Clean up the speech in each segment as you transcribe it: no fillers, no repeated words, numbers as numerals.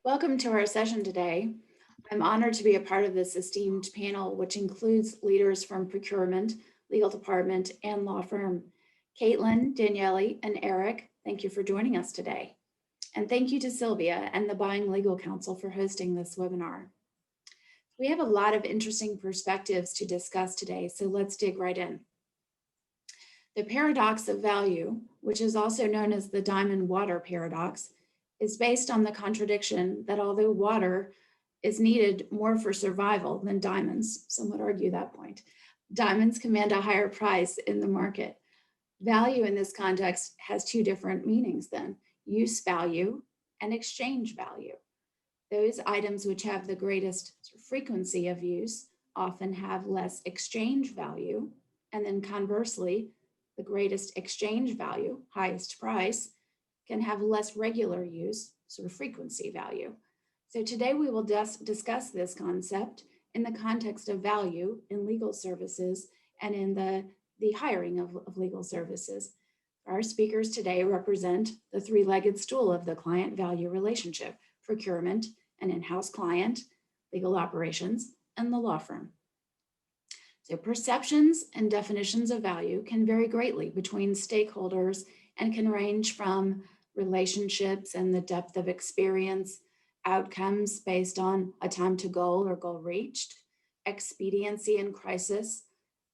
Welcome to our session today. I'm honored to be a part of this esteemed panel, which includes leaders from procurement, legal department, and law firm. Caitlin, Daniele, and Eric, thank you for joining us today. And thank you to Sylvia and the Buying Legal Counsel for hosting this webinar. We have a lot of interesting perspectives to discuss today, so let's dig right in. The paradox of value, which is also known as the diamond water paradox, is based on the contradiction that although water is needed more for survival than diamonds, some would argue that point, diamonds command a higher price in the market. Value in this context has two different meanings then, use value and exchange value. Those items which have the greatest frequency of use often have less exchange value, and then conversely, the greatest exchange value, highest price, can have less regular use, sort of frequency value. So today we will discuss this concept in the context of value in legal services and in the hiring of legal services. Our speakers today represent the three-legged stool of the client value relationship: procurement, an in-house client, legal operations, and the law firm. So perceptions and definitions of value can vary greatly between stakeholders and can range from relationships and the depth of experience, outcomes based on a time to goal or goal reached, expediency in crisis,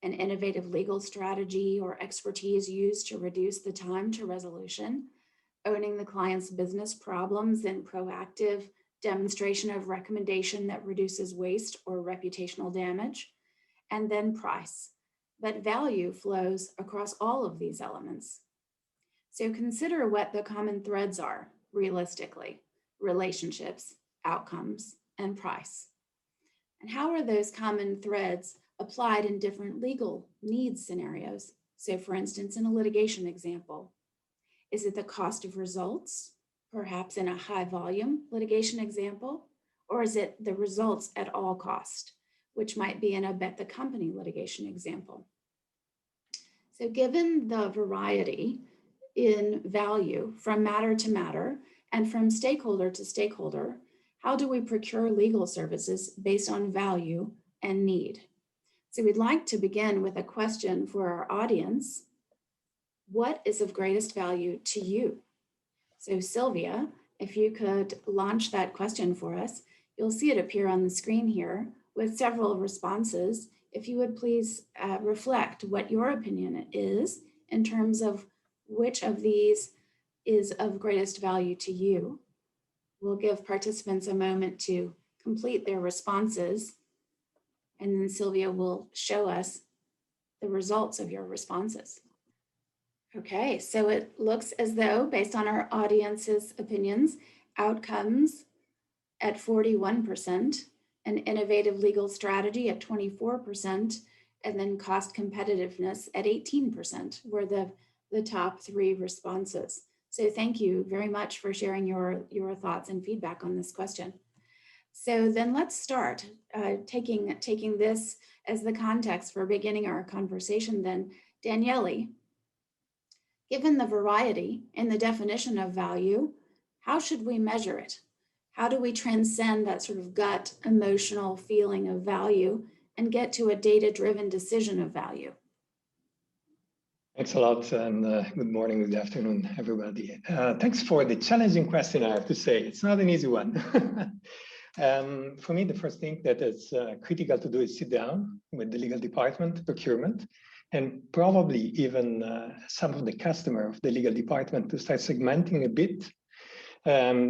an innovative legal strategy or expertise used to reduce the time to resolution, owning the client's business problems and proactive demonstration of recommendation that reduces waste or reputational damage, and then price. But value flows across all of these elements. So consider what the common threads are realistically: relationships, outcomes, and price. And how are those common threads applied in different legal needs scenarios? So for instance, in a litigation example, is it the cost of results, perhaps in a high volume litigation example, or is it the results at all cost, which might be in a bet the company litigation example? So given the variety in value from matter to matter and from stakeholder to stakeholder, how do we procure legal services based on value and need? So we'd like to begin with a question for our audience. What is of greatest value to you? So Sylvia, if you could launch that question for us, you'll see it appear on the screen here with several responses. If you would please reflect what your opinion is in terms of which of these is of greatest value to you. We'll give participants a moment to complete their responses, and then Sylvia will show us the results of your responses. Okay, so it looks as though, based on our audience's opinions, outcomes at 41%, an innovative legal strategy at 24%, and then cost competitiveness at 18% were the top three responses. So thank you very much for sharing your thoughts and feedback on this question. So then let's start taking this as the context for beginning our conversation then. Daniele, given the variety in the definition of value, how should we measure it? How do we transcend that sort of gut emotional feeling of value and get to a data-driven decision of value? Thanks a lot, and good morning, good afternoon, everybody. Thanks for the challenging question, I have to say. It's not an easy one. For me, the first thing that is critical to do is sit down with the legal department, procurement, and probably even some of the customer of the legal department to start segmenting a bit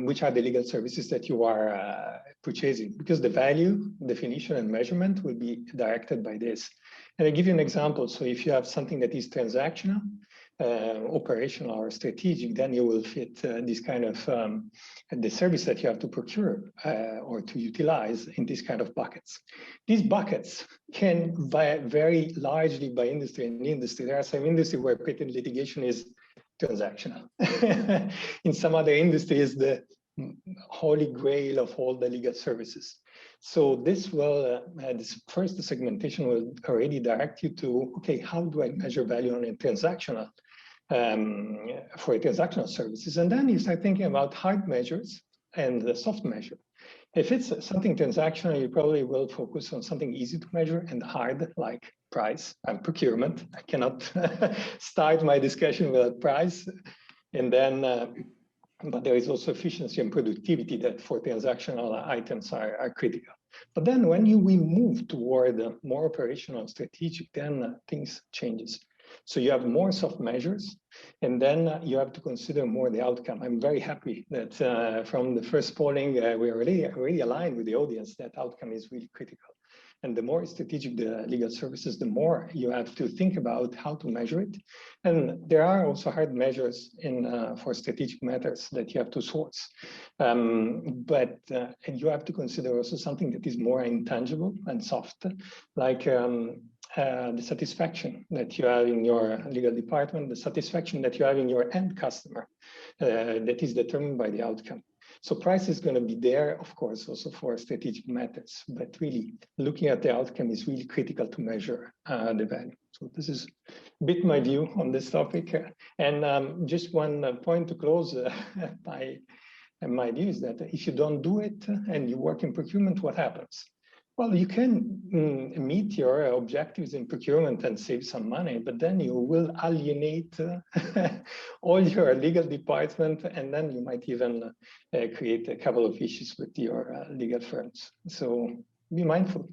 which are the legal services that you are purchasing, because the value, definition, and measurement will be directed by this. And I give you an example. So if you have something that is transactional, operational, or strategic, then you will fit this kind of the service that you have to procure or to utilize in these kind of buckets. These buckets can vary largely by industry and industry. There are some industries where patent litigation is transactional. In some other industries, the holy grail of all the legal services. So this will, this first segmentation will already direct you to, okay, how do I measure value on a transactional, for a transactional services? And then you start thinking about hard measures and the soft measure. If it's something transactional, you probably will focus on something easy to measure and hard, like price and procurement. I cannot start my discussion with price. And then, but there is also efficiency and productivity that for transactional items are critical. But then when we move toward more operational and strategic, then things changes. So you have more soft measures, and then you have to consider more the outcome. I'm very happy that from the first polling, we're really aligned with the audience that outcome is really critical. And the more strategic the legal services, the more you have to think about how to measure it. And there are also hard measures for strategic matters that you have to source. And you have to consider also something that is more intangible and soft, like the satisfaction that you have in your legal department, the satisfaction that you have in your end customer, that is determined by the outcome. So price is going to be there, of course, also for strategic matters, but really looking at the outcome is really critical to measure the value. So this is a bit my view on this topic. And just one point to close my view is that if you don't do it and you work in procurement, what happens? Well, you can meet your objectives in procurement and save some money, but then you will alienate all your legal department, and then you might even create a couple of issues with your legal firms. So be mindful.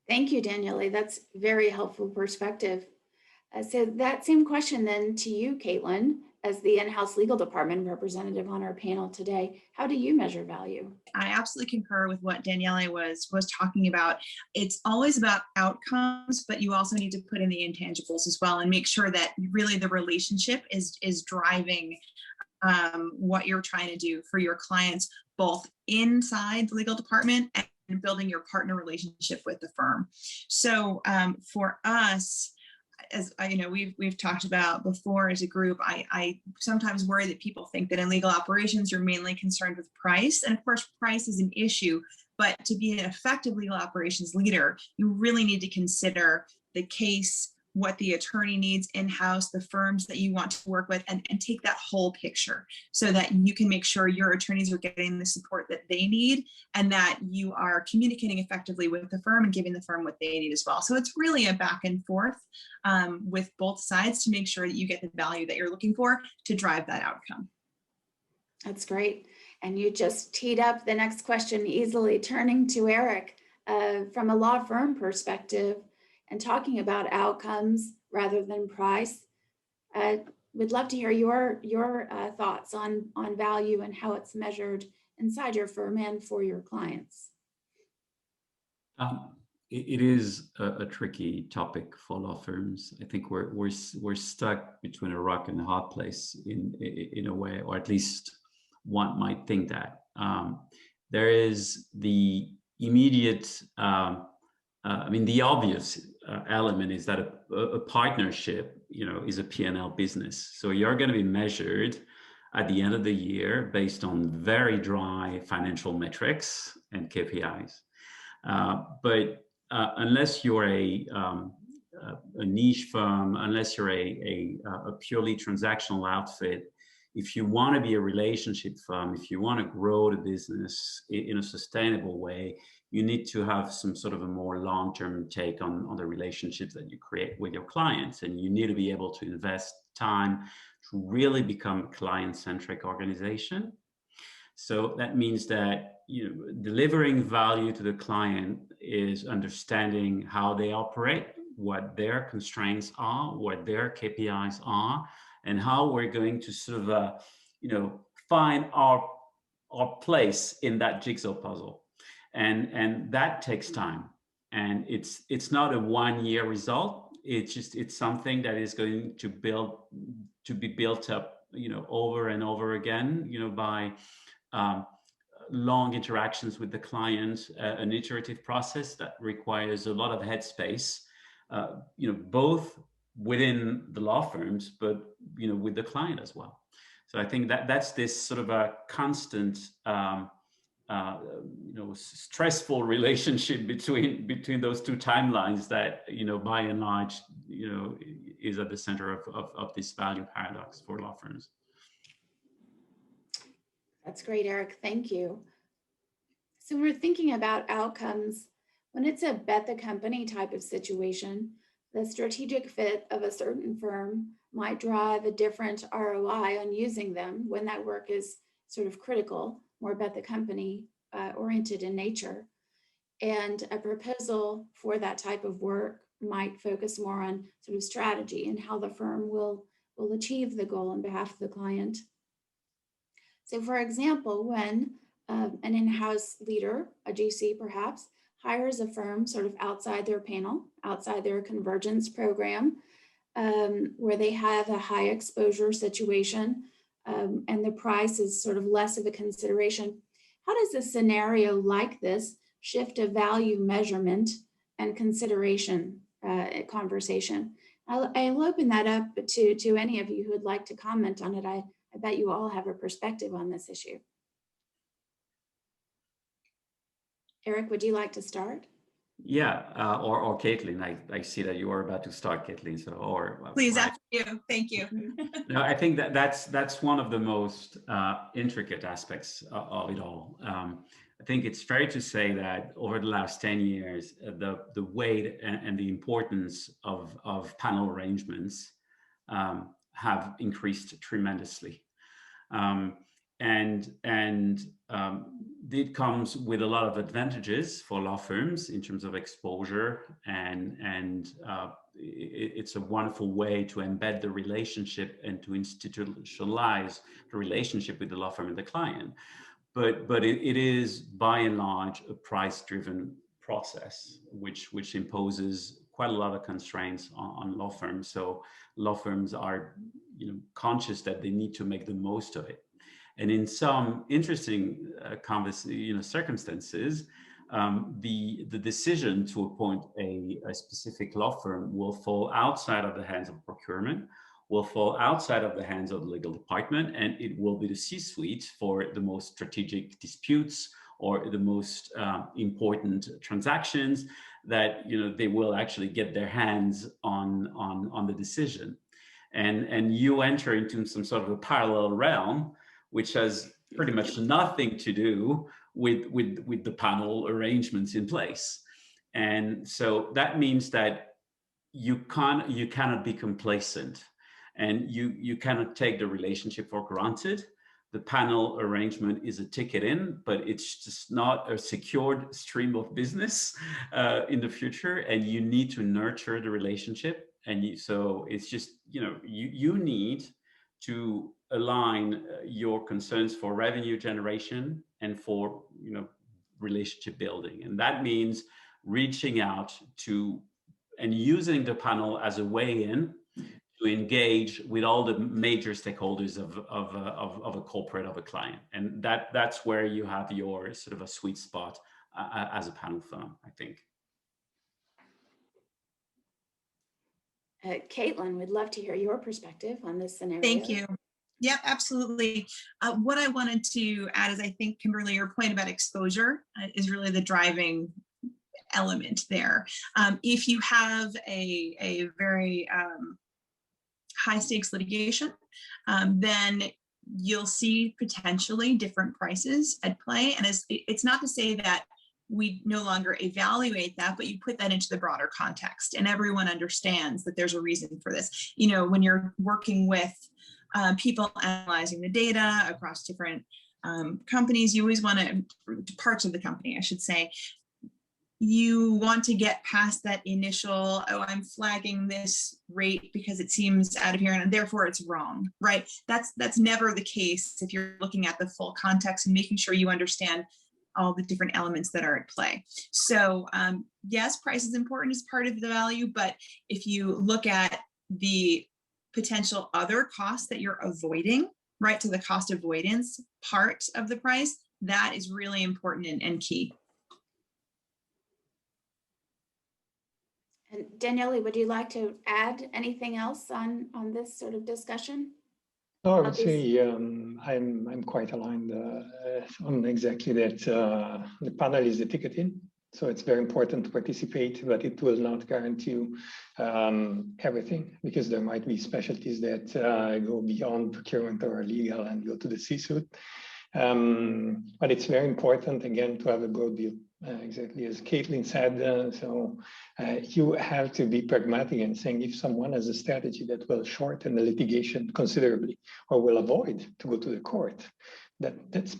Thank you, Daniele. That's very helpful perspective. So that same question then to you, Caitlin, as the in-house legal department representative on our panel today, how do you measure value? I absolutely concur with what Daniele was talking about. It's always about outcomes, but you also need to put in the intangibles as well and make sure that really the relationship is driving what you're trying to do for your clients, both inside the legal department and building your partner relationship with the firm. So for us, as we've talked about before as a group, I sometimes worry that people think that in legal operations, you're mainly concerned with price. And of course, price is an issue, but to be an effective legal operations leader, you really need to consider the case, what the attorney needs in-house, the firms that you want to work with, and take that whole picture so that you can make sure your attorneys are getting the support that they need and that you are communicating effectively with the firm and giving the firm what they need as well. So it's really a back and forth with both sides to make sure that you get the value that you're looking for to drive that outcome. That's great. And you just teed up the next question easily, turning to Eric from a law firm perspective and talking about outcomes rather than price. We'd love to hear your thoughts on value and how it's measured inside your firm and for your clients. It is a tricky topic for law firms. I think we're stuck between a rock and a hard place in a way, or at least one might think that. There is the immediate, the obvious element is that a partnership, is a P&L business. So you're going to be measured at the end of the year based on very dry financial metrics and KPIs. But unless you're a niche firm, unless you're a purely transactional outfit, if you want to be a relationship firm, if you want to grow the business in a sustainable way, you need to have some sort of a more long-term take on the relationships that you create with your clients. And you need to be able to invest time to really become a client-centric organization. So that means that delivering value to the client is understanding how they operate, what their constraints are, what their KPIs are, and how we're going to sort of, find our place in that jigsaw puzzle. And that takes time. And it's not a 1-year result. It's something that is going to be built up, over and over again, by long interactions with the client, an iterative process that requires a lot of headspace, both within the law firms, but with the client as well. So I think that's this sort of a constant, stressful relationship between those two timelines that by and large is at the center of this value paradox for law firms. That's great, Eric. Thank you. So when we're thinking about outcomes, when it's a bet the company type of situation, the strategic fit of a certain firm might drive a different ROI on using them when that work is sort of critical, more bet the company oriented in nature. And a proposal for that type of work might focus more on sort of strategy and how the firm will achieve the goal on behalf of the client. So for example, when an in-house leader, a GC perhaps, hires a firm sort of outside their panel, outside their convergence program, where they have a high exposure situation and the price is sort of less of a consideration, how does a scenario like this shift a value measurement and consideration conversation? I'll open that up to any of you who would like to comment on it. I bet you all have a perspective on this issue. Eric, would you like to start? Yeah, or Caitlin, I see that you are about to start, Caitlin. So, Please, right. after you. Thank you. No, I think that's one of the most intricate aspects of it all. I think it's fair to say that over the last 10 years, the weight and the importance of panel arrangements have increased tremendously. It comes with a lot of advantages for law firms in terms of exposure, and it's a wonderful way to embed the relationship and to institutionalize the relationship with the law firm and the client. But it is by and large a price-driven process, which imposes quite a lot of constraints on law firms. So law firms are, conscious that they need to make the most of it. And in some interesting circumstances, the decision to appoint a specific law firm will fall outside of the hands of procurement, will fall outside of the hands of the legal department, and it will be the C-suite for the most strategic disputes or the most important transactions that they will actually get their hands on the decision. And you enter into some sort of a parallel realm, which has pretty much nothing to do with the panel arrangements in place. And so that means that you cannot be complacent, and you cannot take the relationship for granted. The panel arrangement is a ticket in, but it's just not a secured stream of business in the future, and you need to nurture the relationship. And so it's just, you need to align your concerns for revenue generation and for, relationship building. And that means reaching out to and using the panel as a way in to engage with all the major stakeholders of a corporate, of a client. And that's where you have your sort of a sweet spot as a panel firm, I think. Caitlin, we'd love to hear your perspective on this scenario. Thank you. Yep, absolutely. What I wanted to add is, I think, Kimberly, your point about exposure is really the driving element there. If you have a very high stakes litigation, then you'll see potentially different prices at play. And it's not to say that we no longer evaluate that, but you put that into the broader context, and everyone understands that there's a reason for this. When you're working with people analyzing the data across different companies, you always want to, parts of the company, I should say, you want to get past that initial, I'm flagging this rate because it seems out of here and therefore it's wrong, right? That's never the case if you're looking at the full context and making sure you understand all the different elements that are at play. So yes, price is important as part of the value, but if you look at the potential other costs that you're avoiding, right, to the cost avoidance part of the price, that is really important and key. And Daniele, would you like to add anything else on this sort of discussion? No, I would say I'm quite aligned on exactly that. The panel is the ticket in, so it's very important to participate, but it will not guarantee you everything, because there might be specialties that go beyond procurement or legal and go to the C-suite. But it's very important, again, to have a broad view. Exactly as Caitlin said, you have to be pragmatic and saying if someone has a strategy that will shorten the litigation considerably or will avoid to go to the court, that's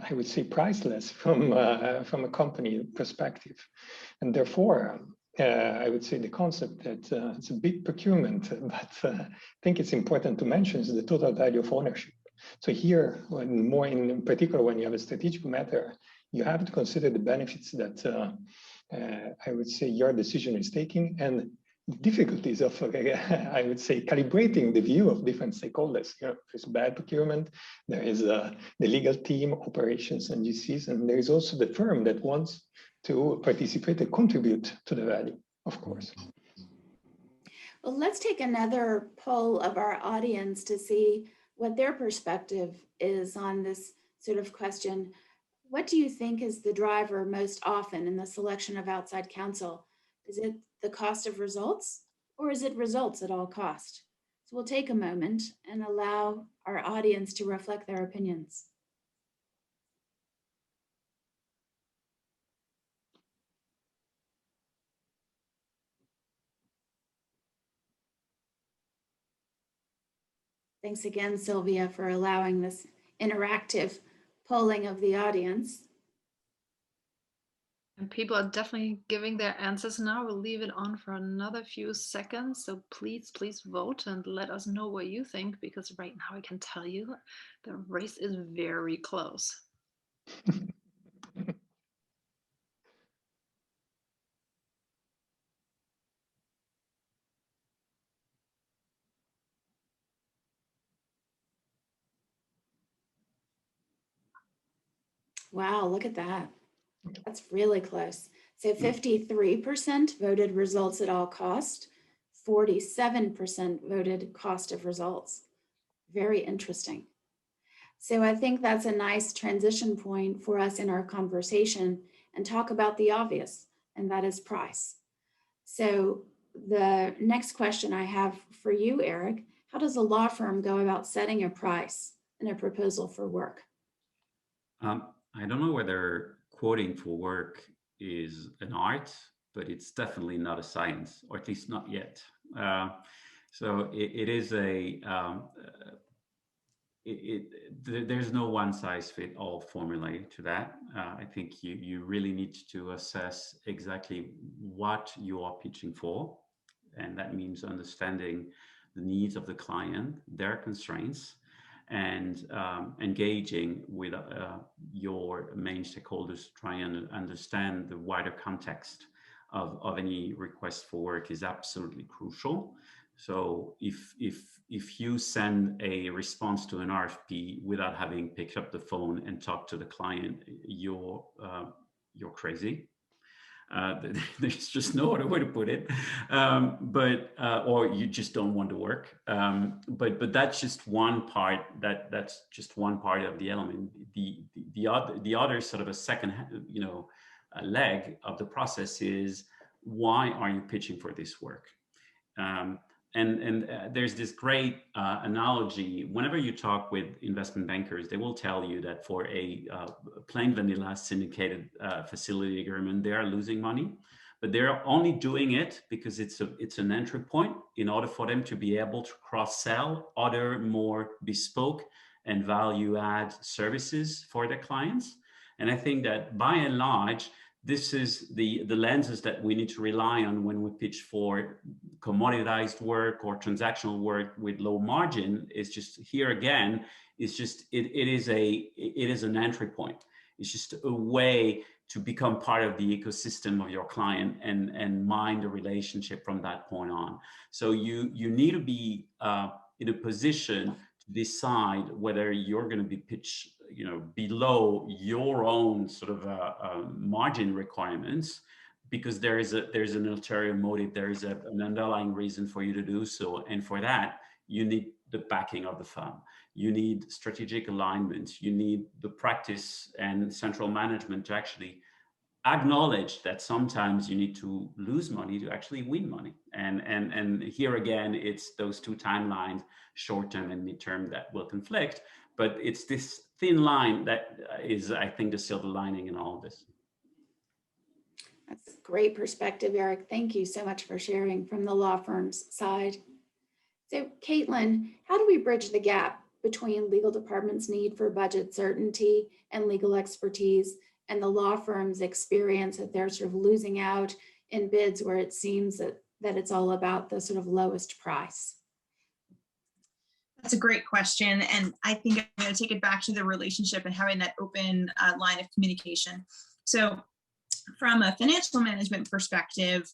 I would say priceless from a company perspective, and therefore I would say the concept that it's a big procurement, but I think it's important to mention is the total value of ownership. So here, more in particular, when you have a strategic matter, you have to consider the benefits that I would say your decision is taking and difficulties of, I would say, calibrating the view of different stakeholders. You know, there's bad procurement, there is the legal team, operations and GCs, and there is also the firm that wants to participate and contribute to the value, of course. Well, let's take another poll of our audience to see what their perspective is on this sort of question. What do you think is the driver most often in the selection of outside counsel? Is it the cost of results, or is it results at all cost? So we'll take a moment and allow our audience to reflect their opinions. Thanks again, Sylvia, for allowing this interactive polling of the audience. And people are definitely giving their answers now. We'll leave it on for another few seconds. So please vote and let us know what you think, because right now I can tell you the race is very close. Wow, look at that. That's really close. So 53% voted results at all cost, 47% voted cost of results. Very interesting. So I think that's a nice transition point for us in our conversation and talk about the obvious, and that is price. So the next question I have for you, Eric, how does a law firm go about setting a price in a proposal for work? I don't know whether quoting for work is an art, but it's definitely not a science, or at least not yet. So it is a, there's no one size fit all formula to that. I think you really need to assess exactly what you are pitching for. And that means understanding the needs of the client, their constraints, and engaging with your main stakeholders to try and understand the wider context of any request for work is absolutely crucial. So if you send a response to an RFP without having picked up the phone and talked to the client, you're crazy. There's just no other way to put it, or you just don't want to work. But that's just one part. That's just one part of the element. The other sort of a second, leg of the process is, why are you pitching for this work? And there's this great analogy. Whenever you talk with investment bankers, they will tell you that for a plain vanilla syndicated facility agreement, they are losing money, but they're only doing it because it's an entry point in order for them to be able to cross-sell other more bespoke and value-add services for their clients. And I think that by and large, this is the lenses that we need to rely on when we pitch for commoditized work or transactional work with low margin. It's just, here again, it's just, it is an entry point. It's just a way to become part of the ecosystem of your client and mind the relationship from that point on. So you need to be in a position to decide whether you're going to be pitched, below your own sort of margin requirements, because there's an ulterior motive, there is an underlying reason for you to do so, and for that you need the backing of the firm, you need strategic alignment, you need the practice and central management to actually acknowledge that sometimes you need to lose money to actually win money. And here again, it's those two timelines, short-term and mid-term, that will conflict. But it's this thin line that is, I think, the silver lining in all of this. That's a great perspective, Eric. Thank you so much for sharing from the law firm's side. So, Caitlin, how do we bridge the gap between legal department's need for budget certainty and legal expertise and the law firm's experience that they're sort of losing out in bids where it seems that it's all about the sort of lowest price? That's a great question. And I think I'm going to take it back to the relationship and having that open line of communication. So from a financial management perspective,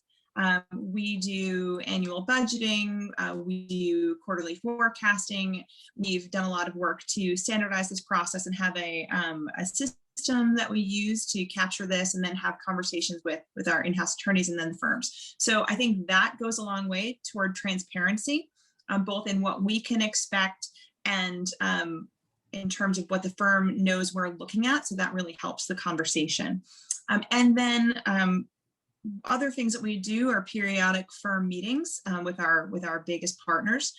we do annual budgeting, we do quarterly forecasting. We've done a lot of work to standardize this process and have a system that we use to capture this and then have conversations with our in-house attorneys and then the firms. So I think that goes a long way toward transparency, both in what we can expect and in terms of what the firm knows we're looking at. So that really helps the conversation. And then other things that we do are periodic firm meetings with our biggest partners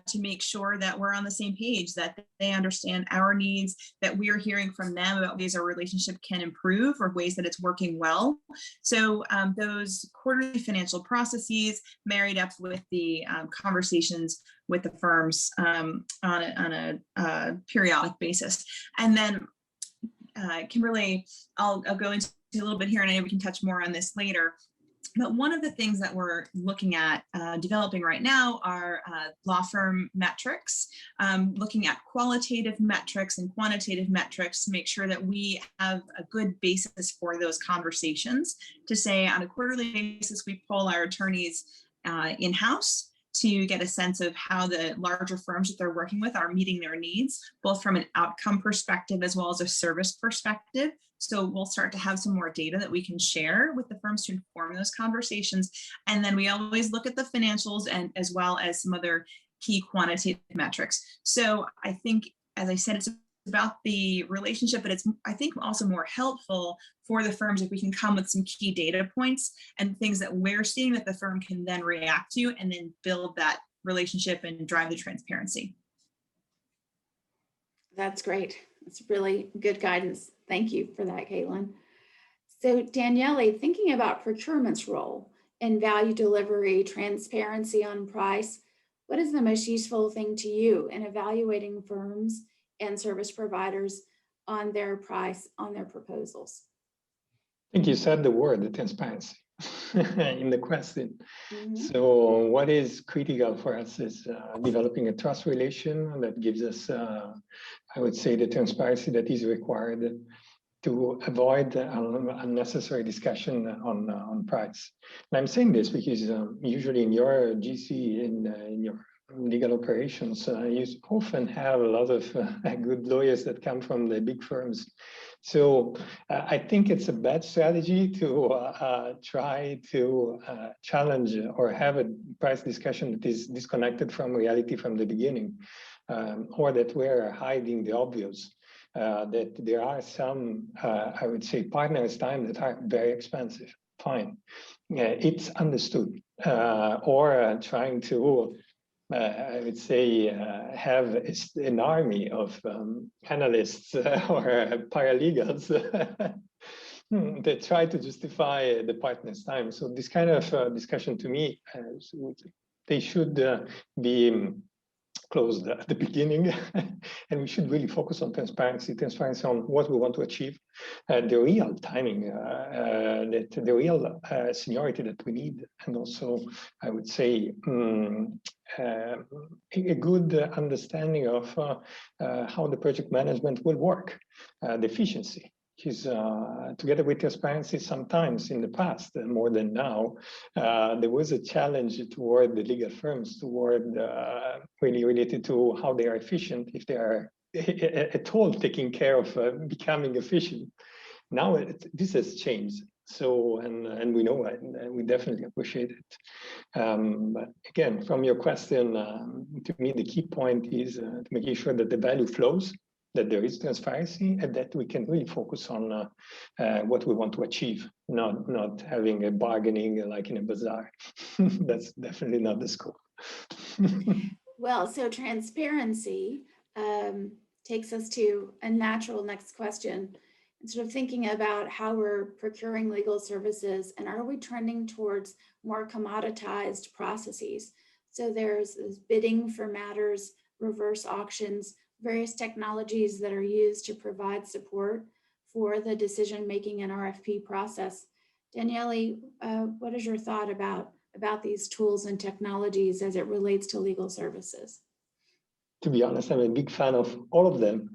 to make sure that we're on the same page, that they understand our needs, that we're hearing from them about ways our relationship can improve or ways that it's working well. So those quarterly financial processes married up with the conversations with the firms on a periodic basis. And then Kimberly, I'll go into a little bit here, and I know we can touch more on this later. But one of the things that we're looking at developing right now are law firm metrics, looking at qualitative metrics and quantitative metrics to make sure that we have a good basis for those conversations. To say on a quarterly basis, we poll our attorneys in-house to get a sense of how the larger firms that they're working with are meeting their needs, both from an outcome perspective as well as a service perspective. So we'll start to have some more data that we can share with the firms to inform those conversations. And then we always look at the financials and as well as some other key quantitative metrics. So I think, as I said, it's about the relationship, but it's, I think, also more helpful for the firms if we can come with some key data points and things that we're seeing that the firm can then react to and then build that relationship and drive the transparency. That's great. That's really good guidance. Thank you for that, Caitlin. So Daniele, thinking about procurement's role in value delivery, transparency on price, what is the most useful thing to you in evaluating firms and service providers on their price, on their proposals? I think you said the word, the transparency, in the question. Mm-hmm. So what is critical for us is developing a trust relation that gives us, I would say, the transparency that is required to avoid unnecessary discussion on price. And I'm saying this because usually in your GC, in your legal operations, you often have a lot of good lawyers that come from the big firms. So I think it's a bad strategy to try to challenge or have a price discussion that is disconnected from reality from the beginning, or that we're hiding the obvious, that there are some, I would say, partners' time that are very expensive. Fine, it's understood. Or trying to I would say, have an army of analysts or paralegals that try to justify the partner's time. So this kind of discussion, to me, they should be closed at the beginning, and we should really focus on transparency on what we want to achieve, the real timing, the real seniority that we need, and also, I would say, a good understanding of how the project management will work, the efficiency. Is together with transparency, sometimes in the past, more than now, there was a challenge toward the legal firms, toward really related to how they are efficient, if they are at all taking care of becoming efficient. Now this has changed. So, and we know it, and we definitely appreciate it. But again, from your question, to me, the key point is to making sure that the value flows that there is transparency and that we can really focus on what we want to achieve, not having a bargaining like in a bazaar. That's definitely not the scope. Well, so transparency takes us to a natural next question. Instead of thinking about how we're procuring legal services, and are we trending towards more commoditized processes? So there's bidding for matters, reverse auctions, various technologies that are used to provide support for the decision-making and RFP process. Daniele, what is your thought about these tools and technologies as it relates to legal services? To be honest, I'm a big fan of all of them,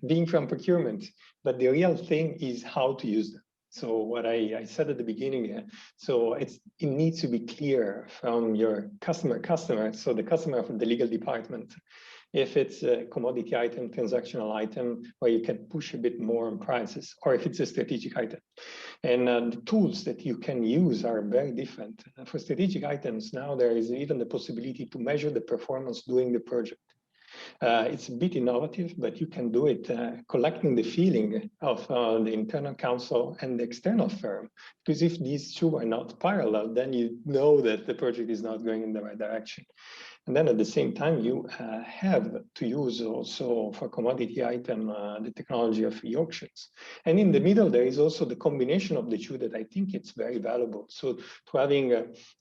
being from procurement. But the real thing is how to use them. So what I said at the beginning, so it needs to be clear from your customer, so the customer from the legal department, if it's a commodity item, transactional item, where you can push a bit more on prices, or if it's a strategic item. And the tools that you can use are very different. For strategic items, now there is even the possibility to measure the performance during the project. It's a bit innovative, but you can do it collecting the feeling of the internal counsel and the external firm. Because if these two are not parallel, then you know that the project is not going in the right direction. And then at the same time, you have to use also for commodity item the technology of e-auctions. And in the middle, there is also the combination of the two that I think it's very valuable. So to having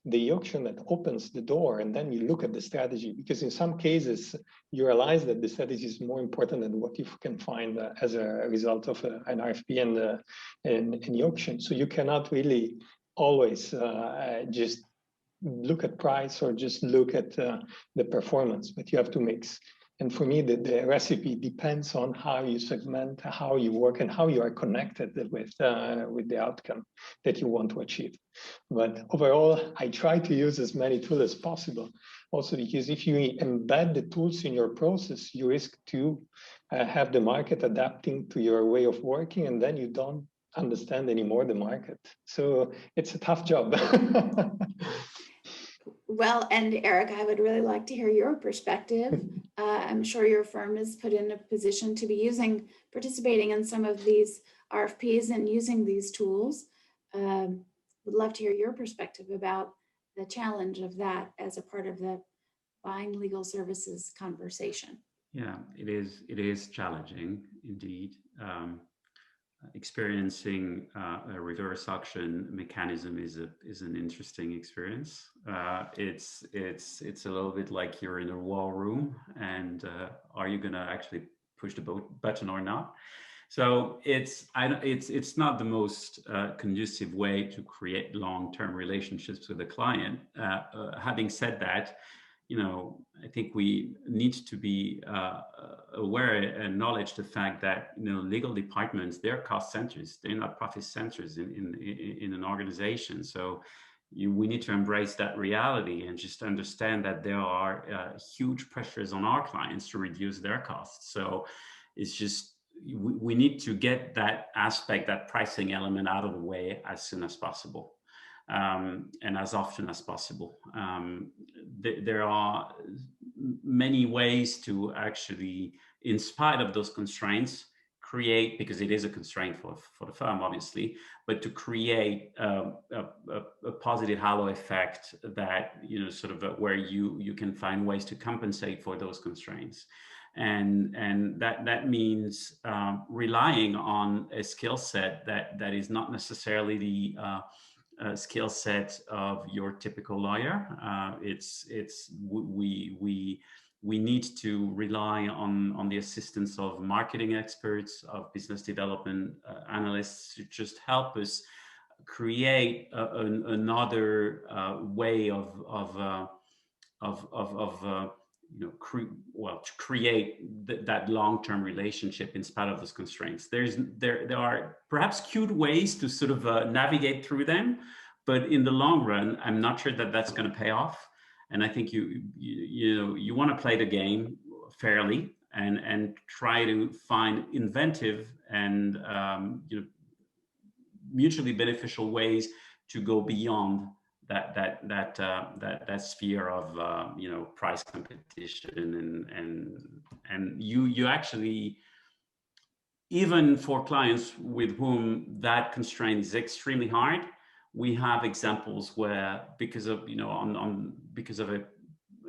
the e-auction that opens the door, and then you look at the strategy, because in some cases, you realize that the strategy is more important than what you can find as a result of an RFP and an e-auction. So you cannot really always just look at price or just look at the performance, but you have to mix. And for me, the recipe depends on how you segment, how you work, and how you are connected with the outcome that you want to achieve. But overall, I try to use as many tools as possible. Also, because if you embed the tools in your process, you risk to have the market adapting to your way of working, and then you don't understand anymore the market. So it's a tough job. Well, and Eric, I would really like to hear your perspective. I'm sure your firm is put in a position to be participating in some of these RFPs and using these tools. Would love to hear your perspective about the challenge of that as a part of the buying legal services conversation. Yeah, it is challenging indeed. Experiencing a reverse auction mechanism is an interesting experience. It's a little bit like you're in a war room, and are you going to actually push the button or not? So it's not the most conducive way to create long-term relationships with a client. Having said that, I think we need to be aware and acknowledge the fact that legal departments, they're cost centers, they're not profit centers in an organization. So we need to embrace that reality and just understand that there are huge pressures on our clients to reduce their costs. So it's just we need to get that aspect, that pricing element, out of the way as soon as possible. And as often as possible. There are many ways to actually, in spite of those constraints, create, because it is a constraint for the firm, obviously, but to create a positive halo effect that, sort of where you can find ways to compensate for those constraints. And that means relying on a skill set that is not necessarily the skill set of your typical lawyer. We need to rely on the assistance of marketing experts, of business development analysts, to just help us create another way to create that long-term relationship in spite of those constraints. There are perhaps cute ways to sort of navigate through them, but in the long run, I'm not sure that that's going to pay off. And I think you want to play the game fairly and try to find inventive and mutually beneficial ways to go beyond that sphere of price competition and And you actually, even for clients with whom that constraint is extremely hard, we have examples where, because of, because of an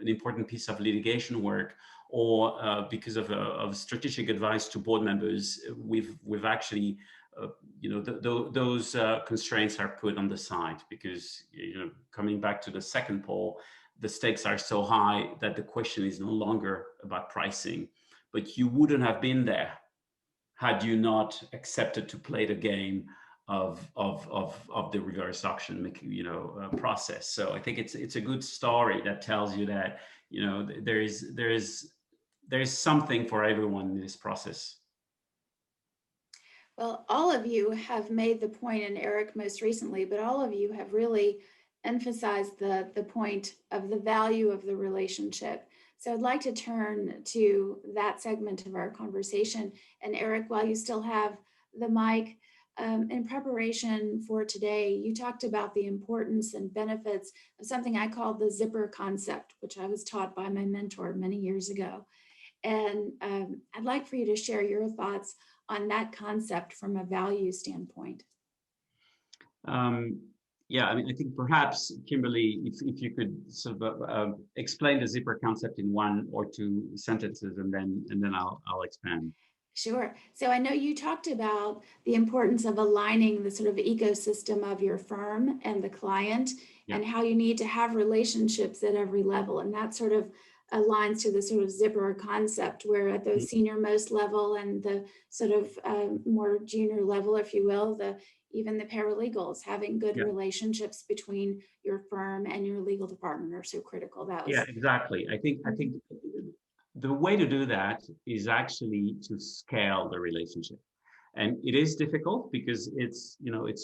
important piece of litigation work, or because of strategic advice to board members, we've actually, those constraints are put on the side, because, coming back to the second poll, the stakes are so high that the question is no longer about pricing, but you wouldn't have been there had you not accepted to play the game of the reverse auction, process. So I think it's a good story that tells you that, there is something for everyone in this process. Well, all of you have made the point, and Eric most recently, but all of you have really emphasized the point of the value of the relationship. So I'd like to turn to that segment of our conversation. And Eric, while you still have the mic, in preparation for today, you talked about the importance and benefits of something I call the zipper concept, which I was taught by my mentor many years ago. And I'd like for you to share your thoughts on that concept from a value standpoint. Yeah, I mean, I think perhaps, Kimberly, if you could sort of explain the zipper concept in 1 or 2 sentences, and then I'll expand. Sure. So I know you talked about the importance of aligning the sort of ecosystem of your firm and the client, and how you need to have relationships at every level. And that sort of aligns to the sort of zipper concept, where at the senior most level and the sort of more junior level, if you will, even the paralegals, having good relationships between your firm and your legal department are so critical. That was exactly. I think the way to do that is actually to scale the relationship. And it is difficult because it's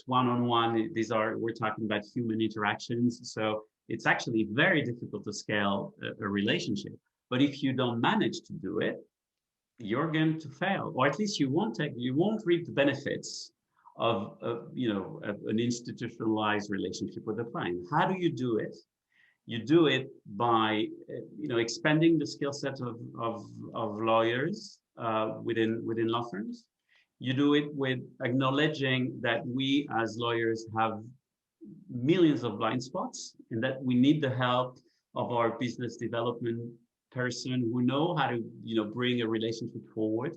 one-on-one. We're talking about human interactions. So it's actually very difficult to scale a relationship. But if you don't manage to do it, you're going to fail, or at least you won't reap the benefits of an institutionalized relationship with a client. How do you do it? You do it by expanding the skill set of lawyers within law firms. You do it with acknowledging that we as lawyers have millions of blind spots, and that we need the help of our business development person who know how to bring a relationship forward.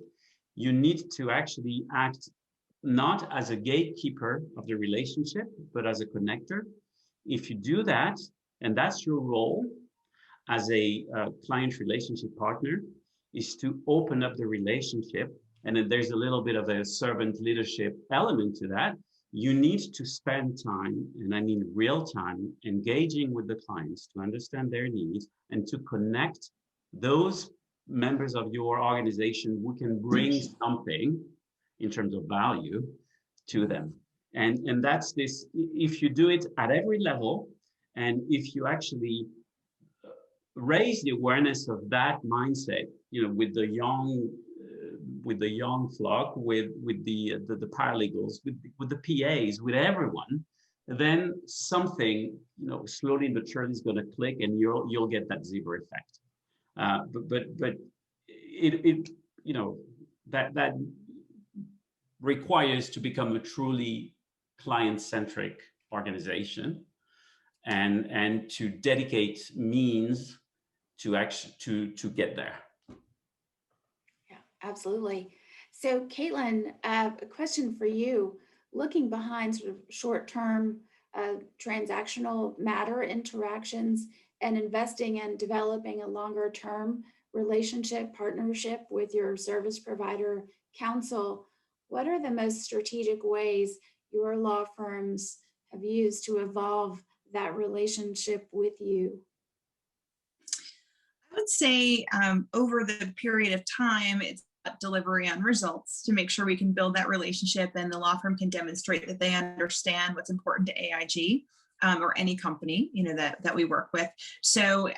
You need to actually act not as a gatekeeper of the relationship, but as a connector. If you do that, and that's your role as a client relationship partner, is to open up the relationship. And then there's a little bit of a servant leadership element to that. You need to spend time, and I mean real time, engaging with the clients to understand their needs and to connect those members of your organization who can bring something in terms of value to them. And that's this, if you do it at every level, and if you actually raise the awareness of that mindset, with the young flock, with the paralegals, with the PAs, with everyone, then something, slowly but surely is going to click, and you'll get that zebra effect. But it that requires to become a truly client-centric organization, and to dedicate means to get there. Yeah, absolutely. So Caitlin, a question for you. Looking behind sort of short-term transactional matter interactions and investing in developing a longer-term relationship, partnership with your service provider counsel, what are the most strategic ways your law firms have used to evolve that relationship with you? I would say over the period of time, it's delivery on results to make sure we can build that relationship, and the law firm can demonstrate that they understand what's important to AIG or any company that we work with. So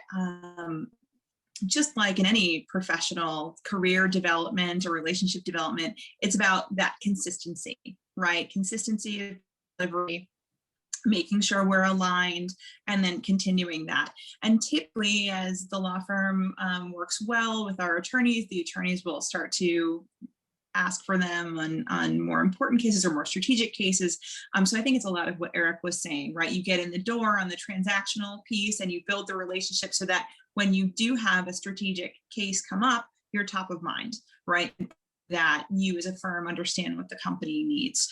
just like in any professional career development or relationship development, it's about that consistency, right? Consistency of delivery, making sure we're aligned, and then continuing that. And typically, as the law firm works well with our attorneys, the attorneys will start to ask for them on more important cases or more strategic cases. So I think it's a lot of what Eric was saying, right? You get in the door on the transactional piece and you build the relationship so that when you do have a strategic case come up, you're top of mind, right? That you as a firm understand what the company needs.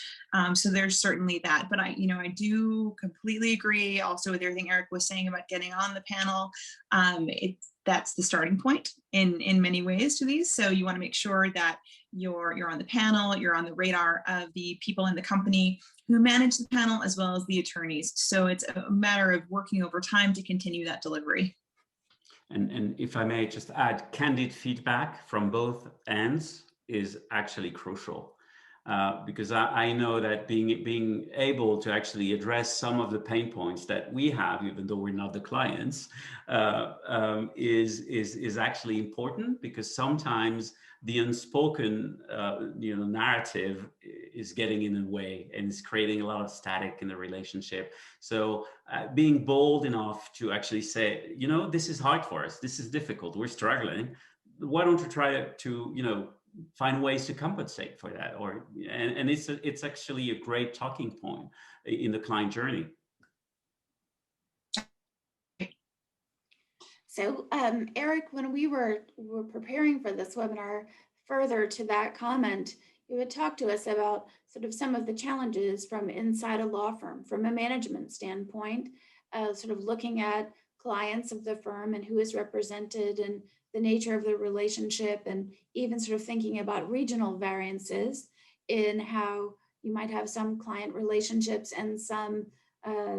So there's certainly that, but I do completely agree also with everything Eric was saying about getting on the panel. That's the starting point in many ways to these. So you want to make sure that you're on the panel, you're on the radar of the people in the company who manage the panel as well as the attorneys. So it's a matter of working over time to continue that delivery. And if I may just add, candid feedback from both ends is actually crucial, because I know that being able to actually address some of the pain points that we have, even though we're not the clients, is actually important, because sometimes the unspoken narrative is getting in the way and is creating a lot of static in the relationship. So being bold enough to actually say, this is hard for us, this is difficult, we're struggling, why don't you try to find ways to compensate for that? And it's actually a great talking point in the client journey. So Eric, when we were preparing for this webinar, further to that comment, you would talk to us about sort of some of the challenges from inside a law firm, from a management standpoint, sort of looking at clients of the firm and who is represented and the nature of the relationship, and even sort of thinking about regional variances in how you might have some client relationships and some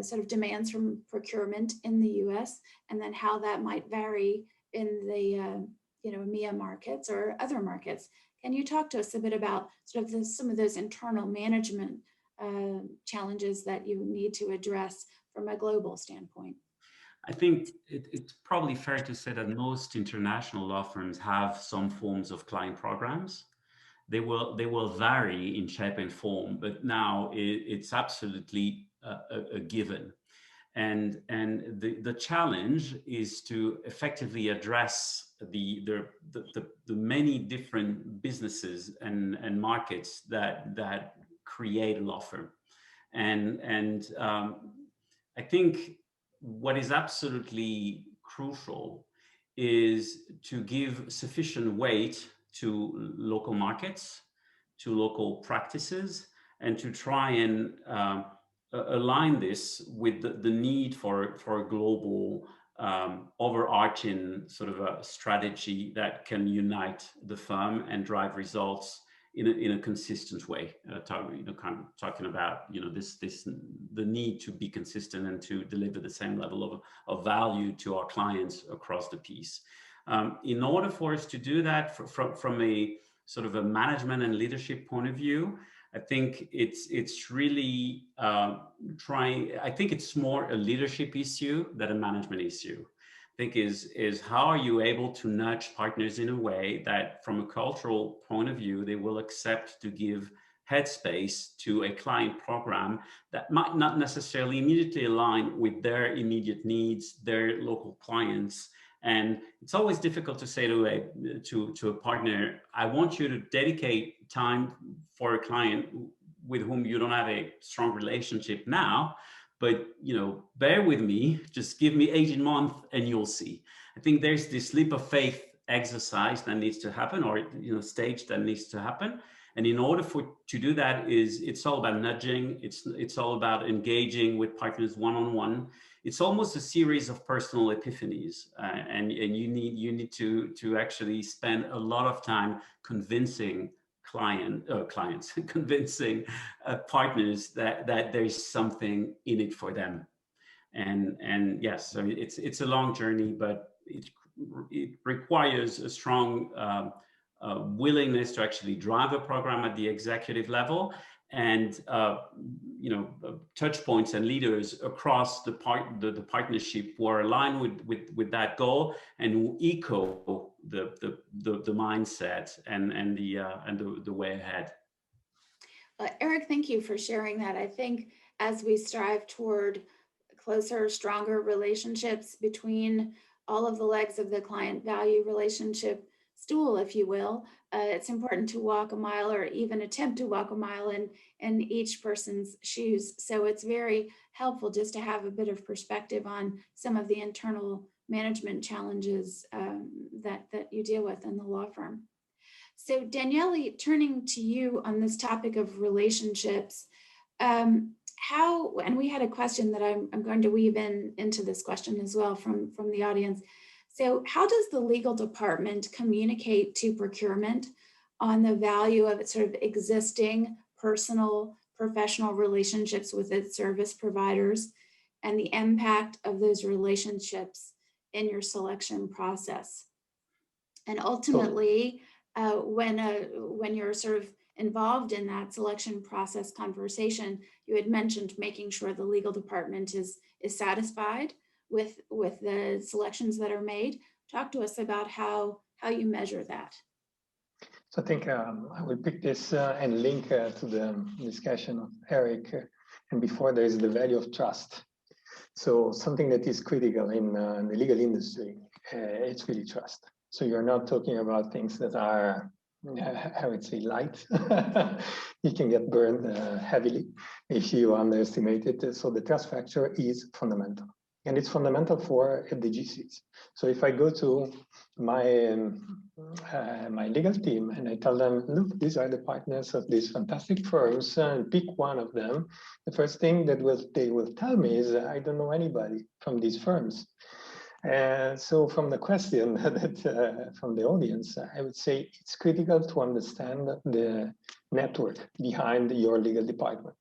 sort of demands from procurement in the US, and then how that might vary in the EMEA markets or other markets. Can you talk to us a bit about sort of some of those internal management challenges that you need to address from a global standpoint? I think it's probably fair to say that most international law firms have some forms of client programs. They will vary in shape and form, but now it's absolutely a given. And the challenge is to effectively address the many different businesses and markets that create a law firm. And I think what is absolutely crucial is to give sufficient weight to local markets, to local practices, and to try and align this with the need for a global overarching sort of a strategy that can unite the firm and drive results in a consistent way. Kind of talking about the need to be consistent and to deliver the same level of value to our clients across the piece. In order for us to do that from a sort of a management and leadership point of view, I think it's really I think it's more a leadership issue than a management issue. I think is how are you able to nudge partners in a way that from a cultural point of view, they will accept to give headspace to a client program that might not necessarily immediately align with their immediate needs, their local clients. And it's always difficult to say to a partner, I want you to dedicate time for a client with whom you don't have a strong relationship now, but bear with me, just give me 18 months and you'll see. I think there's this leap of faith exercise that needs to happen, or stage that needs to happen. And in order to do that, it's all about nudging. It's all about engaging with partners one-on-one. It's almost a series of personal epiphanies, and you need to actually spend a lot of time convincing clients, convincing partners that there's something in it for them. And yes, so it's a long journey, but it requires a strong willingness to actually drive a program at the executive level, and touch points and leaders across the partnership who are aligned with that goal and who echo the mindset and the way ahead. Eric, thank you for sharing that. I think as we strive toward closer, stronger relationships between all of the legs of the client value relationship stool, if you will, it's important to walk a mile or even attempt to walk a mile in each person's shoes. So it's very helpful just to have a bit of perspective on some of the internal management challenges that you deal with in the law firm. So Daniele, turning to you on this topic of relationships, how, and we had a question that I'm going to weave into this question as well from the audience. So how does the legal department communicate to procurement on the value of its sort of existing personal, professional relationships with its service providers and the impact of those relationships in your selection process? And ultimately, when you're sort of involved in that selection process conversation, you had mentioned making sure the legal department is satisfied with the selections that are made. Talk to us about how you measure that. So I think I will pick this and link to the discussion of Eric. And before, there is the value of trust. So something that is critical in the legal industry, it's really trust. So you're not talking about things that are, I would say, light. You can get burned heavily if you underestimate it. So the trust factor is fundamental. And it's fundamental for the GCs. So if I go to my my legal team and I tell them, look, these are the partners of these fantastic firms, and pick one of them, the first thing that they will tell me is, I don't know anybody from these firms. So from the question that from the audience, I would say it's critical to understand the network behind your legal department.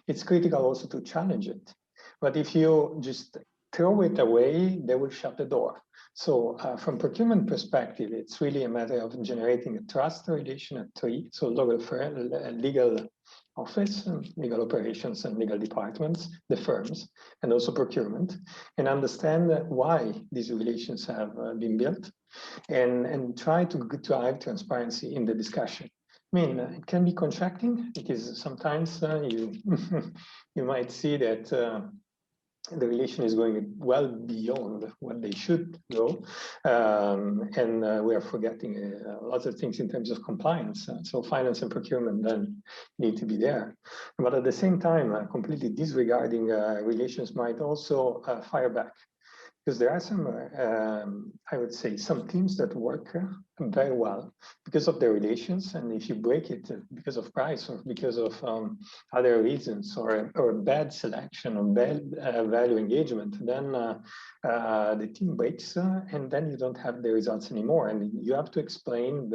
It's critical also to challenge it. But if you just throw it away, they will shut the door. So from procurement perspective, it's really a matter of generating a trust relation at three. So legal office, legal operations and legal departments, the firms, and also procurement, and understand why these relations have been built, and try to drive transparency in the discussion. I mean, it can be contracting because sometimes you you might see that the relation is going well beyond what they should go. And we are forgetting lots of things in terms of compliance. So finance and procurement then need to be there. But at the same time, completely disregarding relations might also fire back. Because there are some, I would say, some teams that work very well because of their relations. And if you break it because of price or because of other reasons or bad selection or bad value engagement, then the team breaks and then you don't have the results anymore. And you have to explain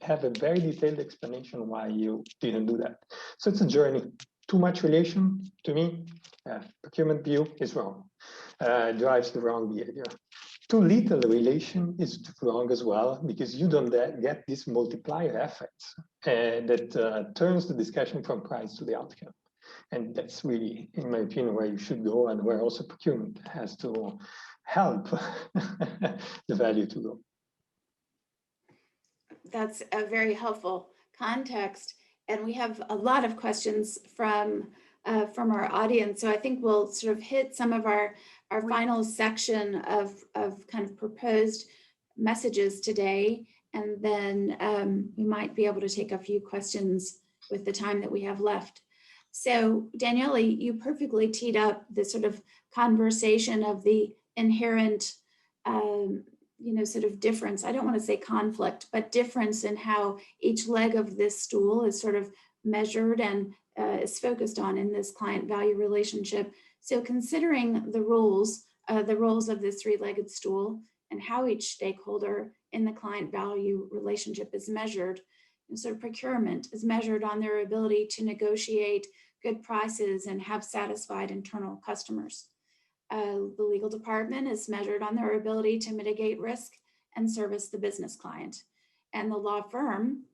have a very detailed explanation why you didn't do that. So it's a journey. Too much relation, to me, procurement view is wrong, drives the wrong behavior. Too little relation is wrong as well, because you don't get this multiplier effect that turns the discussion from price to the outcome. And that's really, in my opinion, where you should go and where also procurement has to help the value to go. That's a very helpful context. And we have a lot of questions from our audience. So I think we'll sort of hit some of our final section of kind of proposed messages today. And then we might be able to take a few questions with the time that we have left. So Daniele, you perfectly teed up this sort of conversation of the inherent sort of difference. I don't want to say conflict, but difference in how each leg of this stool is sort of measured and is focused on in this client value relationship. So considering the roles of this three-legged stool and how each stakeholder in the client value relationship is measured, and sort of procurement is measured on their ability to negotiate good prices and have satisfied internal customers. The legal department is measured on their ability to mitigate risk and service the business client. And the law firm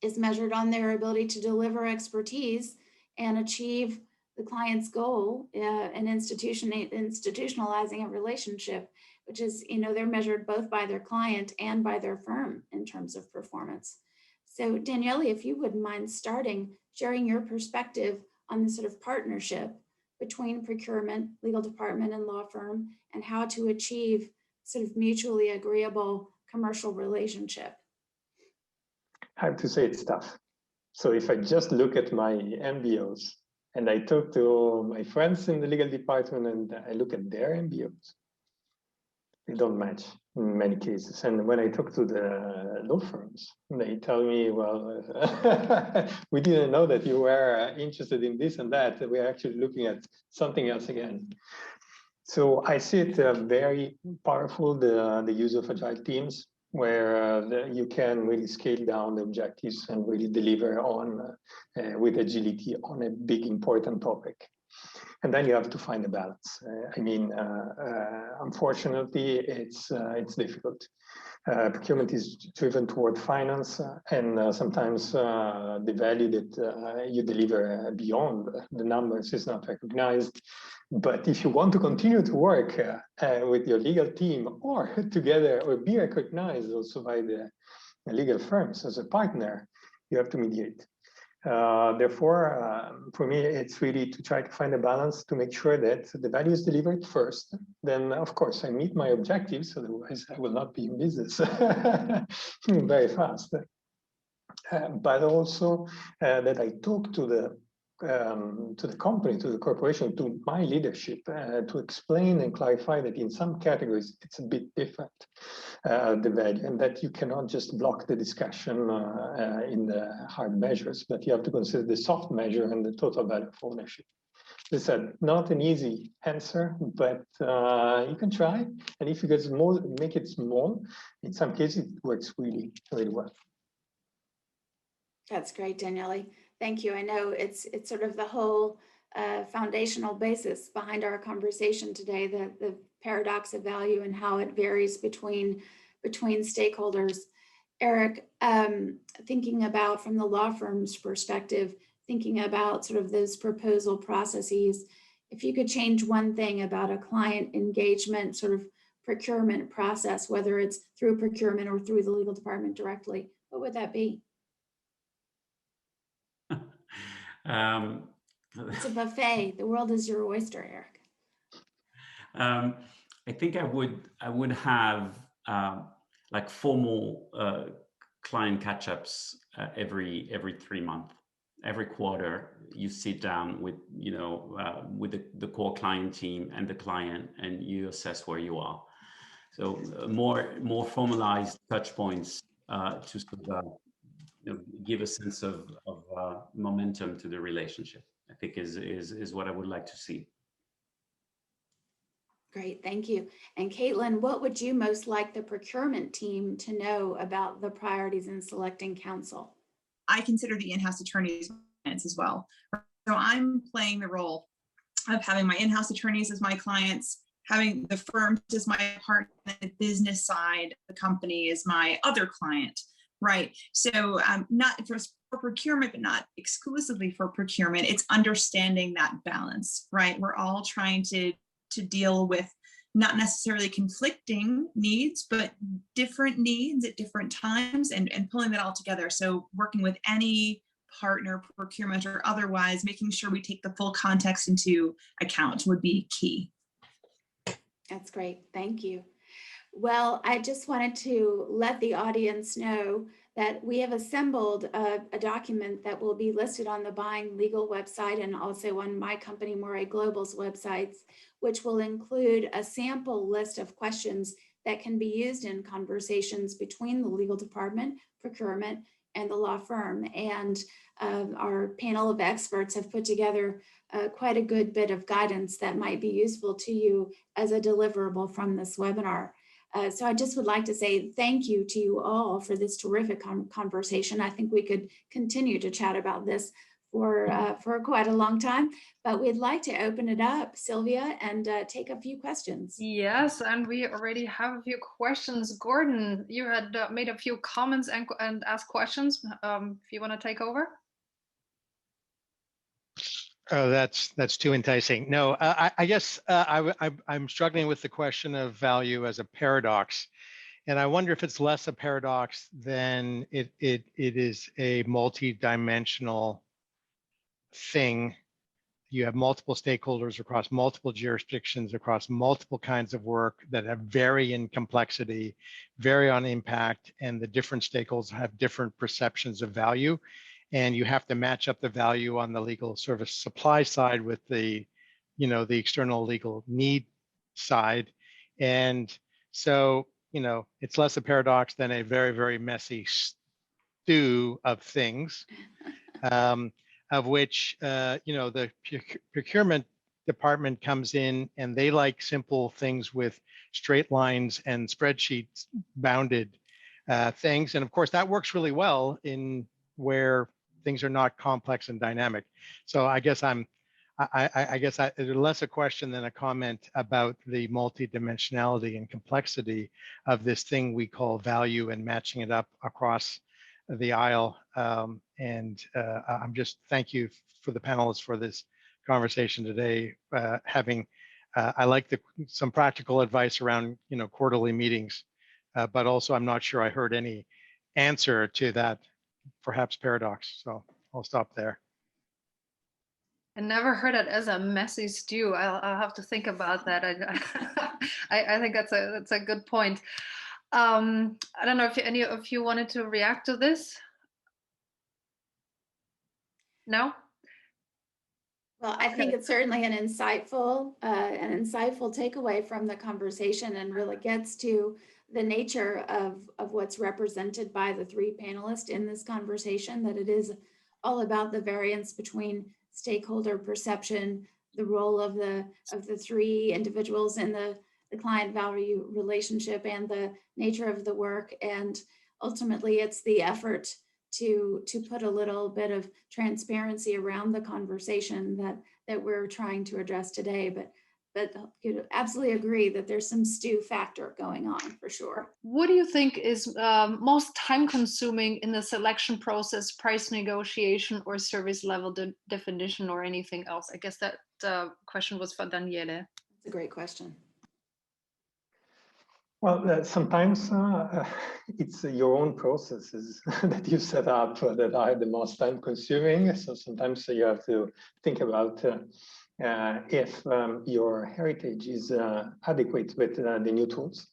is measured on their ability to deliver expertise and achieve the client's goal and institutionalizing a relationship, which is, they're measured both by their client and by their firm in terms of performance. So Daniele, if you wouldn't mind sharing your perspective on the sort of partnership between procurement, legal department, and law firm, and how to achieve sort of mutually agreeable commercial relationship. I have to say it's tough. So if I just look at my MBOs and I talk to my friends in the legal department and I look at their MBOs, they don't match in many cases. And when I talk to the law firms, they tell me, well, we didn't know that you were interested in this and that. We're actually looking at something else again. So I see it very powerful, the use of agile teams, where you can really scale down the objectives and really deliver on with agility on a big important topic. And then you have to find a balance. Unfortunately, it's difficult. Procurement is driven toward finance, and sometimes the value that you deliver beyond the numbers is not recognized. But if you want to continue to work with your legal team or together or be recognized also by the legal firms as a partner, you have to mediate. Therefore, for me, it's really to try to find a balance to make sure that the value is delivered first. Then, of course, I meet my objectives, otherwise I will not be in business very fast. But also that I talk to the company, to the corporation, to my leadership, to explain and clarify that in some categories it's a bit different, the value, and that you cannot just block the discussion in the hard measures, but you have to consider the soft measure and the total value of ownership. As I said, not an easy answer, but you can try, and if you get small, make it small, in some cases it works really, really well. That's great, Daniele. Thank you. I know it's sort of the whole foundational basis behind our conversation today, the paradox of value and how it varies between stakeholders. Eric, thinking about from the law firm's perspective, thinking about sort of those proposal processes, if you could change one thing about a client engagement sort of procurement process, whether it's through procurement or through the legal department directly, what would that be? It's a buffet. The world is your oyster, Eric. I think I would have like formal client catch-ups every 3 months. Every quarter, you sit down with with the core client team and the client, and you assess where you are. So more formalized touch points to sort of give a sense of momentum to the relationship, I think is what I would like to see. Great, thank you. And Caitlin, what would you most like the procurement team to know about the priorities in selecting counsel? I consider the in-house attorneys as well. So I'm playing the role of having my in-house attorneys as my clients, having the firm as my partner, the business side, the company is my other client. Right. So not for procurement, but not exclusively for procurement. It's understanding that balance, right? We're all trying to deal with not necessarily conflicting needs, but different needs at different times and pulling that all together. So working with any partner, procurement or otherwise, making sure we take the full context into account would be key. That's great. Thank you. Well, I just wanted to let the audience know that we have assembled a document that will be listed on the Buying Legal website and also on my company, Moray Global's websites, which will include a sample list of questions that can be used in conversations between the legal department, procurement, and the law firm. And our panel of experts have put together quite a good bit of guidance that might be useful to you as a deliverable from this webinar. So I just would like to say thank you to you all for this terrific conversation. I think we could continue to chat about this for quite a long time, but we'd like to open it up, Sylvia, and take a few questions. Yes, and we already have a few questions. Gordon, you had made a few comments and asked questions. If you want to take over. Oh, that's too enticing. No, I guess I'm struggling with the question of value as a paradox. And I wonder if it's less a paradox than it is a multi-dimensional thing. You have multiple stakeholders across multiple jurisdictions, across multiple kinds of work that have vary in complexity, vary on impact, and the different stakeholders have different perceptions of value. And you have to match up the value on the legal service supply side with the, the external legal need side. And so, it's less a paradox than a very, very messy stew of things. Of which, the procurement department comes in and they like simple things with straight lines and spreadsheets bounded things. And of course, that works really well in where things are not complex and dynamic. So I guess it's less a question than a comment about the multidimensionality and complexity of this thing we call value and matching it up across the aisle. I'm just thank you for the panelists for this conversation today. I like some practical advice around quarterly meetings, but also I'm not sure I heard any answer to that perhaps paradox. So I'll stop there. I never heard it as a messy stew. I'll have to think about that. I think that's a good point. I don't know if any of you wanted to react to this. No? Well, I think it's certainly an insightful takeaway from the conversation, and really gets to the nature of what's represented by the three panelists in this conversation, that it is all about the variance between stakeholder perception, the role of the three individuals in the client value relationship, and the nature of the work. And ultimately, it's the effort to put a little bit of transparency around the conversation that we're trying to address today. But absolutely agree that there's some stew factor going on for sure. What do you think is most time consuming in the selection process, price negotiation, or service level definition, or anything else? I guess that question was for Daniele. That's a great question. Well, sometimes it's your own processes that you set up that are the most time consuming. So sometimes you have to think about if your heritage is adequate with the new tools.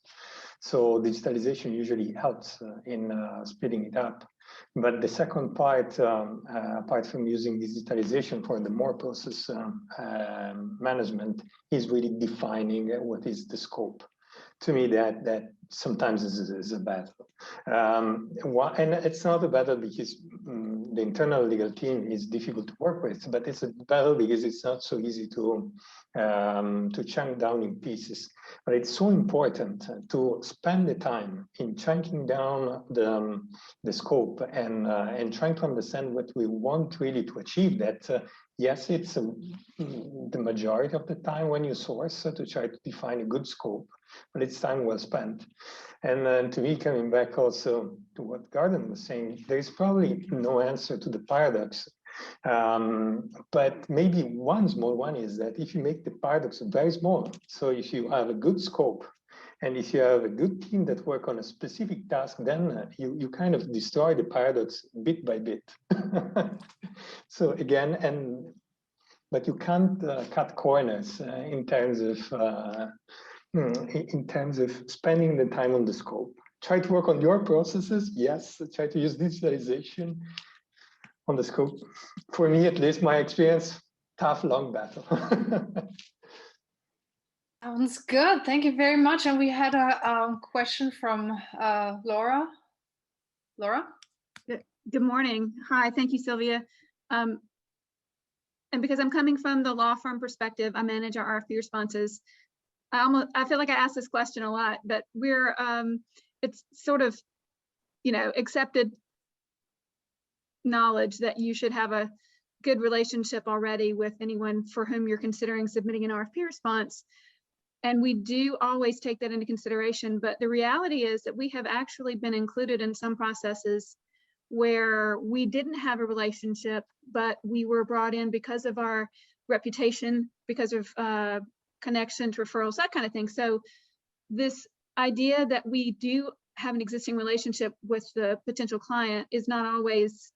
So digitalization usually helps in speeding it up. But the second part, apart from using digitalization for the more process management, is really defining what is the scope. To me, that sometimes is a battle. And it's not a battle because the internal legal team is difficult to work with, but it's a battle because it's not so easy to chunk down in pieces. But it's so important to spend the time in chunking down the scope and trying to understand what we want really to achieve. That yes, it's the majority of the time when you source to try to define a good scope, but it's time well spent. And to me, coming back also to what Gordon was saying, there's probably no answer to the paradox. But maybe one small one is that if you make the paradox very small, so if you have a good scope, and if you have a good team that work on a specific task, then you kind of destroy the paradox bit by bit. So again, but you can't cut corners in terms of spending the time on the scope. Try to work on your processes, yes. Try to use digitalization on the scope. For me, at least, my experience, tough, long battle. Sounds good. Thank you very much. And we had a question from Laura. Laura? Good morning. Hi, thank you, Sylvia. And because I'm coming from the law firm perspective, I manage our RFP responses. I feel like I ask this question a lot, but it's sort of, accepted knowledge that you should have a good relationship already with anyone for whom you're considering submitting an RFP response. And we do always take that into consideration. But the reality is that we have actually been included in some processes where we didn't have a relationship, but we were brought in because of our reputation, because of connections, referrals, that kind of thing. So this idea that we do have an existing relationship with the potential client is not always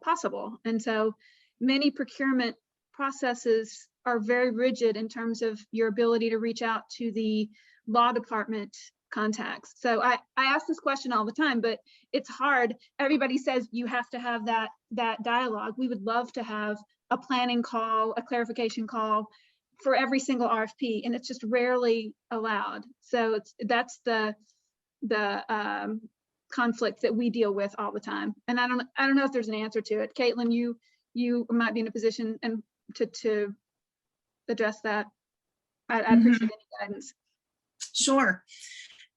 possible. And so many procurement processes are very rigid in terms of your ability to reach out to the law department contacts. So I ask this question all the time, but it's hard. Everybody says you have to have that dialogue. We would love to have a planning call, a clarification call for every single RFP, and it's just rarely allowed. So that's the conflict that we deal with all the time. And I don't know if there's an answer to it. Caitlin, you might be in a position and to address that. I'd appreciate any guidance. Sure.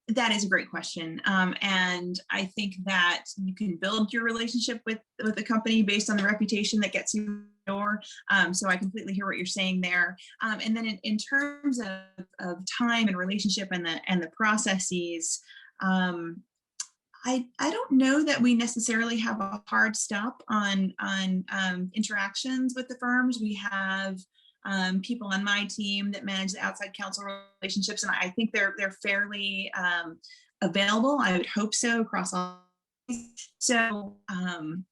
That is a great question. And I think that you can build your relationship with the company based on the reputation that gets you in the door. So I completely hear what you're saying there. And then in terms of time and relationship and the processes, I don't know that we necessarily have a hard stop on interactions with the firms. We have people on my team that manage the outside counsel relationships, and I think they're fairly available. I would hope so across all. So I'm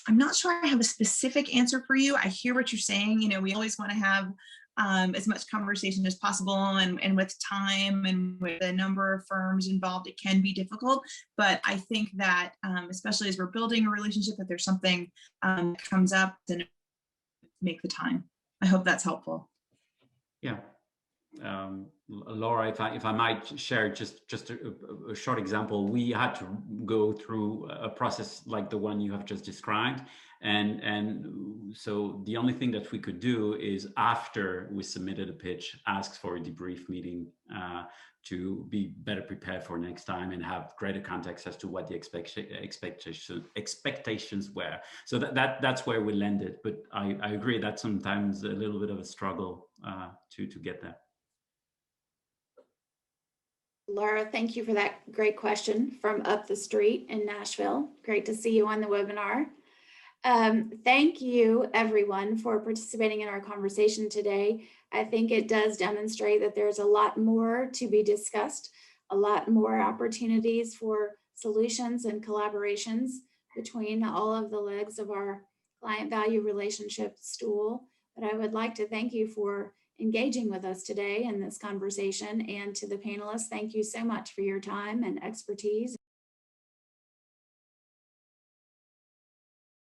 not sure I have a specific answer for you. I hear what you're saying. You know, we always want to have as much conversation as possible, and with time and with the number of firms involved, it can be difficult. But I think that especially as we're building a relationship, if there's something that comes up, then make the time. I hope that's helpful. Yeah. Laura, if I might share just a short example, we had to go through a process like the one you have just described. And so the only thing that we could do is, after we submitted a pitch, ask for a debrief meeting to be better prepared for next time and have greater context as to what the expectations were. So that's where we landed. But I agree that's sometimes a little bit of a struggle to get there. Laura, thank you for that great question from up the street in Nashville. Great to see you on the webinar. Thank you, everyone, for participating in our conversation today. I think it does demonstrate that there's a lot more to be discussed, a lot more opportunities for solutions and collaborations between all of the legs of our client value relationship stool. But I would like to thank you for engaging with us today in this conversation, and to the panelists, thank you so much for your time and expertise.